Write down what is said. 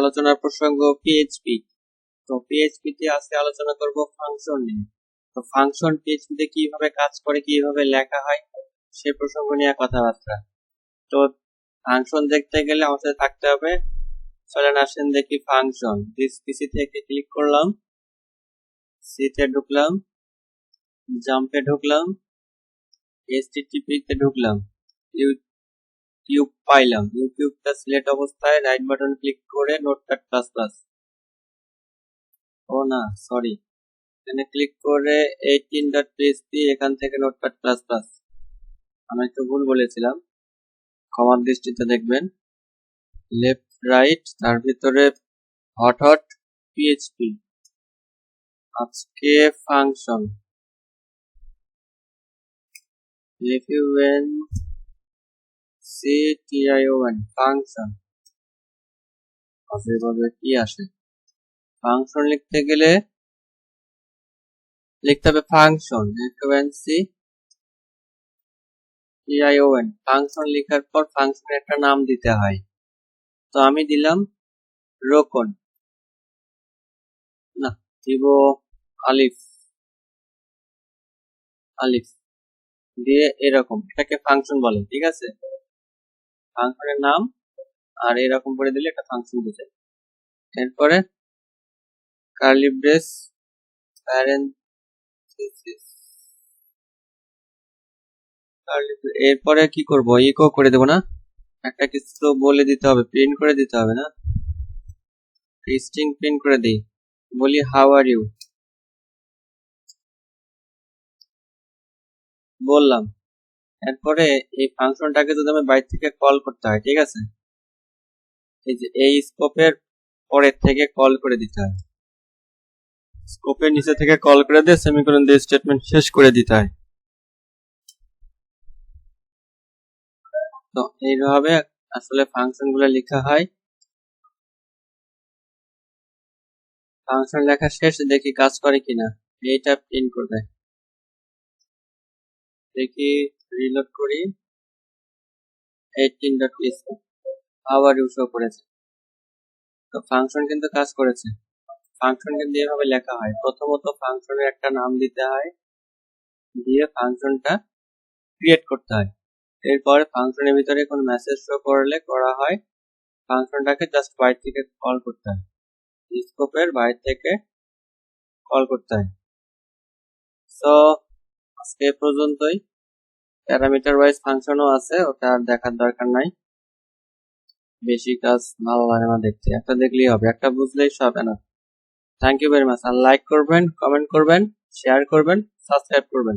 আলোচনার প্রসঙ্গ পিএইচপি। তো পিএইচপি তে আজকে আলোচনা করব ফাংশন নিয়ে। তো ফাংশন পিএইচপি তে কিভাবে কাজ করে, কিভাবে লেখা হয় সে প্রসঙ্গ নিয়ে কথাবার্তা। তো ফাংশন দেখতে গেলে আমাদের থাকতে হবে, চলেন আসেন দেখি ফাংশন। পিসি থেকে ক্লিক করলাম, সি তে ঢুকলাম, জাম্পে ঢুকলাম, এইচটিটিপি তে ঢুকলাম, ইউটিউব পাইলাম। ইউটিউবটা সিলেক্ট অবস্থায় রাইট বাটন ক্লিক করে নোটপ্যাড প্লাস প্লাস, ও না সরি, এখানে ক্লিক করে 18.php, এখান থেকে নোটপ্যাড প্লাস প্লাস। আমি একটু ভুল বলেছিলাম, ক্ষমার দৃষ্টিতে দেখবেন। লেফট রাইট, তার ভিতরে হট হট পিএইচপি। আজকে ফাংশন FUNCTION ফাংশন এভাবে কি আসে। ফাংশন লিখতে গেলে লিখতে হবে ফাংশন FUNCTION। ফাংশন লেখার পর ফাংশনের একটা নাম দিতে হয়। তো আমি দিলাম রোকন, না দিব আলিফ, আলিফ দিয়ে এরকম, এটাকে ফাংশন বলে। ঠিক আছে, ফাংশনের নাম আর এরকম করে দিলে একটা ফাংশন দিতে। এরপরে কার্লি ব্রেস, প্যারেনথেসিস, এরপরে কি করব, ইকো করে দেব না, একটা কিছু বলে দিতে হবে, প্রিন্ট করে দিতে হবে না, স্ট্রিং প্রিন্ট করে দিই, বলি হাউ আর ইউ বললাম। এরপরে এই ফাংশনটাকে যদি আমি বাইরে থেকে কল করতে হয়, ঠিক আছে, এই যে এই স্কোপের পরের থেকে কল করে দিতে হয়, স্কোপের নিচে থেকে কল করে দিয়ে সেমিকোলন দিয়ে স্টেটমেন্ট শেষ করে দিতে হয়। তো এইভাবে আসলে ফাংশন গুলো লেখা হয়। ফাংশন লেখা শেষ, দেখি কাজ করে কিনা। এইটা প্রিন্ট করবে, দেখি রিলোড করি, 18.php আবার ইউ শো করেছে। তো ফাংশন কিন্তু কাজ করেছে। ফাংশন কিন্তু এভাবে লেখা হয়, প্রথমত ফাংশনের একটা নাম দিতে হয়, দিয়ে ফাংশনটা ক্রিয়েট করতে হয়। এরপরে ফাংশনের ভিতরে কোনো মেসেজ শো করলে করা হয়, ফাংশনটাকে জাস্ট বাইরে থেকে কল করতে হয়, স্কোপের বাইরে থেকে কল করতে হয়। সো আজকে এ পর্যন্তই। প্যারামিটার ওয়াইজ ফাংশনও আছে, ওটা আর দেখার দরকার নাই, বেশি কাজ ভালো লাগে না দেখতে, একটা দেখলেই হবে, একটা বুঝলেই সব না। Thank you very much. আর লাইক করবেন, কমেন্ট করবেন, শেয়ার করবেন, সাবস্ক্রাইব করবেন।